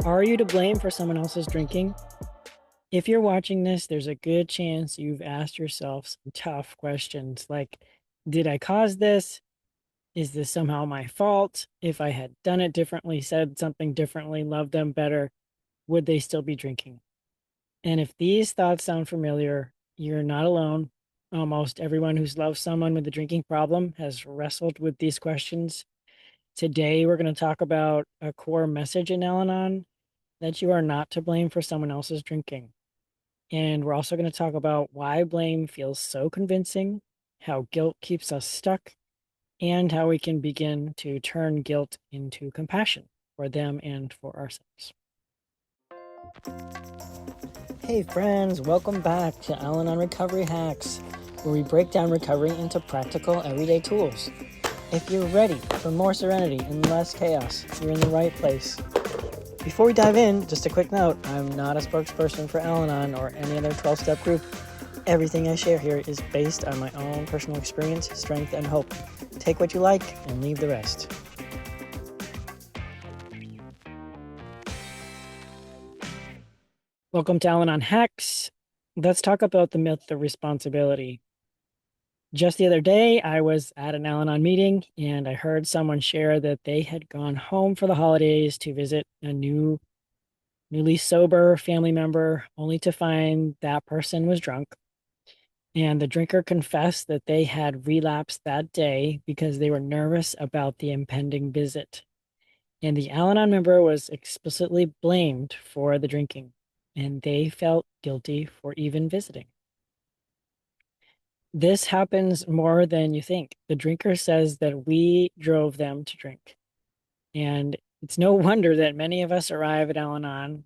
Are you to blame for someone else's drinking? If you're watching this, there's a good chance you've asked yourself some tough questions like, did I cause this? Is this somehow my fault? If I had done it differently, said something differently, loved them better, would they still be drinking? And if these thoughts sound familiar, you're not alone. Almost everyone who's loved someone with a drinking problem has wrestled with these questions. Today, we're going to talk about a core message in Al-Anon that you are not to blame for someone else's drinking. And we're also going to talk about why blame feels so convincing, how guilt keeps us stuck, and how we can begin to turn guilt into compassion for them and for ourselves. Hey, friends, welcome back to Al-Anon Recovery Hacks, where we break down recovery into practical, everyday tools. If you're ready for more serenity and less chaos, you're in the right place. Before we dive in, just a quick note, I'm not a spokesperson for Al-Anon or any other 12-step group. Everything I share here is based on my own personal experience, strength, and hope. Take what you like and leave the rest. Welcome to Al-Anon Hacks. Let's talk about the myth of responsibility. Just the other day, I was at an Al-Anon meeting and I heard someone share that they had gone home for the holidays to visit a newly sober family member, only to find that person was drunk. And the drinker confessed that they had relapsed that day because they were nervous about the impending visit. And the Al Anon member was explicitly blamed for the drinking, and they felt guilty for even visiting. This happens more than you think. The drinker says that we drove them to drink. And it's no wonder that many of us arrive at Al Anon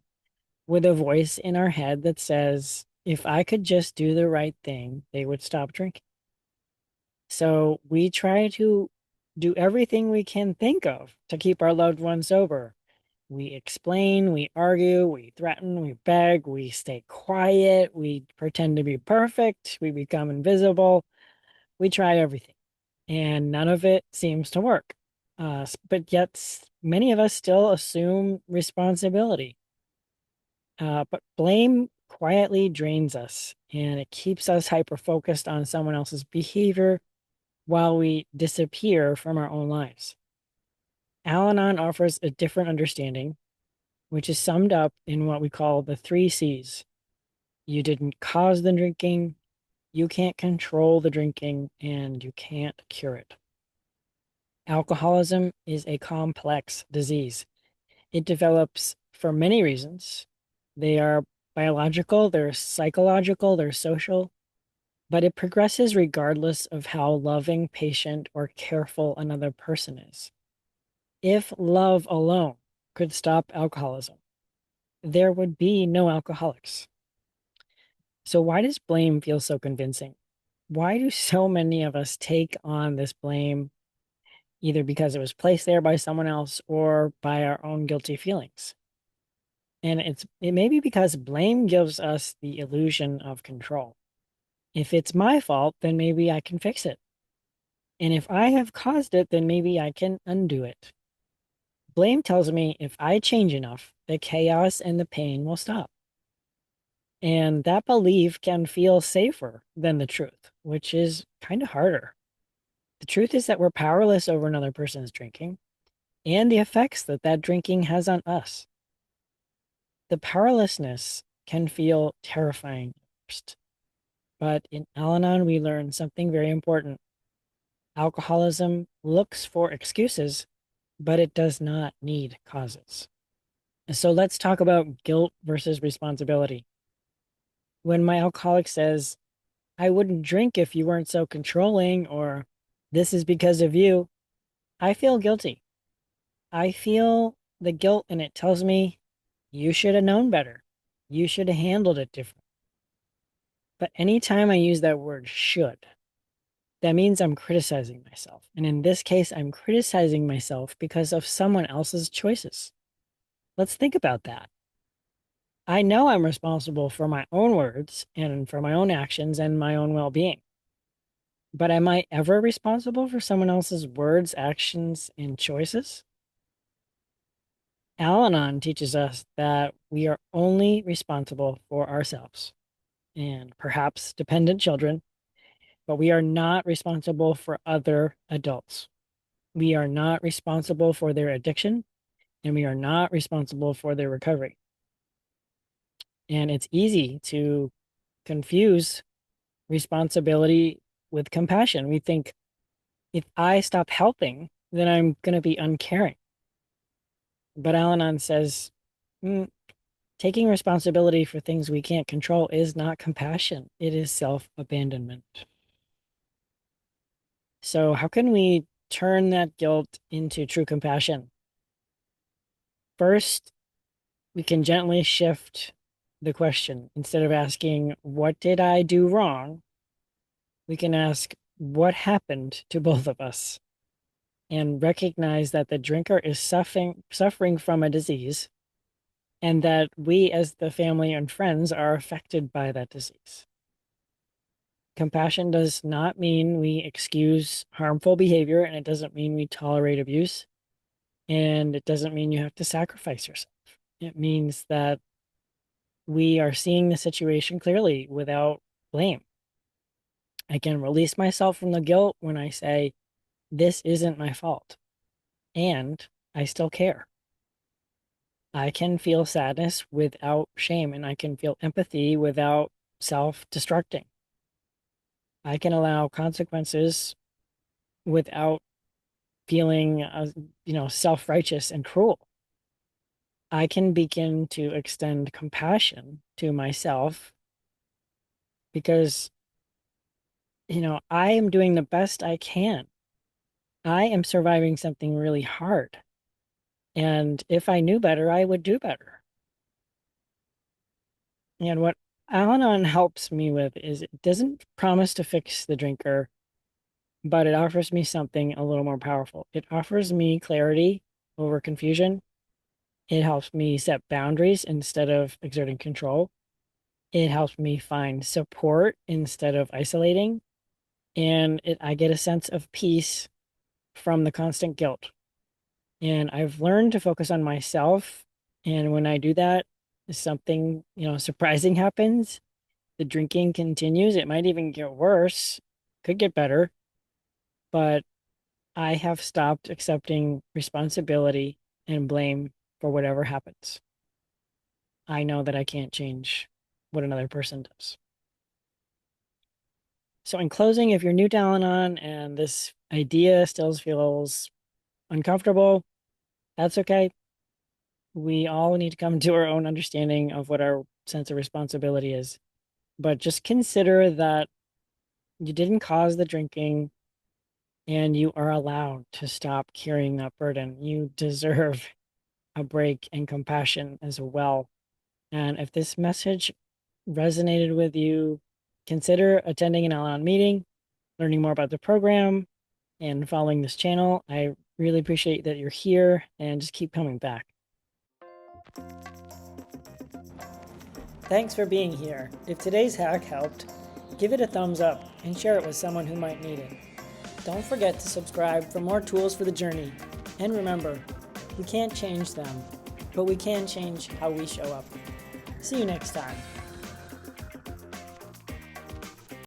with a voice in our head that says, if I could just do the right thing, they would stop drinking. So we try to do everything we can think of to keep our loved ones sober. We explain, we argue, we threaten, we beg, we stay quiet, we pretend to be perfect, we become invisible. We try everything, and none of it seems to work. But yet, many of us still assume responsibility. But blame quietly drains us, and it keeps us hyper focused on someone else's behavior while we disappear from our own lives. Al Anon offers a different understanding, which is summed up in what we call the three C's. You didn't cause the drinking, you can't control the drinking, and you can't cure it. Alcoholism is a complex disease. It develops for many reasons. They are biological, they're psychological, they're social, but it progresses regardless of how loving, patient, or careful another person is. If love alone could stop alcoholism, there would be no alcoholics. So, why does blame feel so convincing? Why do so many of us take on this blame either because it was placed there by someone else or by our own guilty feelings? And it may be because blame gives us the illusion of control. If it's my fault, then maybe I can fix it. And if I have caused it, then maybe I can undo it. Blame tells me if I change enough, the chaos and the pain will stop. And that belief can feel safer than the truth, which is kind of harder. The truth is that we're powerless over another person's drinking and the effects that that drinking has on us. The powerlessness can feel terrifying at first, but in Al Anon, we learn something very important. Alcoholism looks for excuses, but it does not need causes. So let's talk about guilt versus responsibility. When my alcoholic says, I wouldn't drink if you weren't so controlling, or this is because of you, I feel guilty. I feel the guilt, and it tells me you should have known better. You should have handled it different. But anytime I use that word should, that means I'm criticizing myself. And in this case, I'm criticizing myself because of someone else's choices. Let's think about that. I know I'm responsible for my own words and for my own actions and my own well being. But am I ever responsible for someone else's words, actions, and choices? Al-Anon teaches us that we are only responsible for ourselves and perhaps dependent children, but we are not responsible for other adults. We are not responsible for their addiction, and we are not responsible for their recovery. And it's easy to confuse responsibility with compassion. We think if I stop helping, then I'm going to be uncaring. But Al-Anon says, mm, taking responsibility for things we can't control is not compassion, it is self-abandonment. So, how can we turn that guilt into true compassion? First, we can gently shift the question. Instead of asking, what did I do wrong? We can ask, what happened to both of us? And recognize that the drinker is suffering from a disease and that we, as the family and friends, are affected by that disease. Compassion does not mean we excuse harmful behavior, and it doesn't mean we tolerate abuse, and it doesn't mean you have to sacrifice yourself. It means that we are seeing the situation clearly without blame. I can release myself from the guilt when I say, this isn't my fault, and I still care. I can feel sadness without shame, and I can feel empathy without self-destructing. I can allow consequences without feeling, self-righteous and cruel. I can begin to extend compassion to myself because, I am doing the best I can. I am surviving something really hard. And if I knew better, I would do better. And what Al-Anon helps me with is it doesn't promise to fix the drinker, but it offers me something a little more powerful. It offers me clarity over confusion. It helps me set boundaries instead of exerting control. It helps me find support instead of isolating. And I get a sense of peace from the constant guilt. And I've learned to focus on myself. And when I do that, something, surprising happens. The drinking continues. It might even get worse, could get better, but I have stopped accepting responsibility and blame for whatever happens. I know that I can't change what another person does. So, in closing, if you're new to Al-Anon and this idea still feels uncomfortable, that's okay. We all need to come to our own understanding of what our sense of responsibility is. But just consider that you didn't cause the drinking and you are allowed to stop carrying that burden. You deserve a break and compassion as well. And if this message resonated with you, consider attending an Al-Anon meeting, learning more about the program, and following this channel. I really appreciate that you're here and just keep coming back. Thanks for being here. If today's hack helped, give it a thumbs up and share it with someone who might need it. Don't forget to subscribe for more tools for the journey. And remember, we can't change them, but we can change how we show up. See you next time.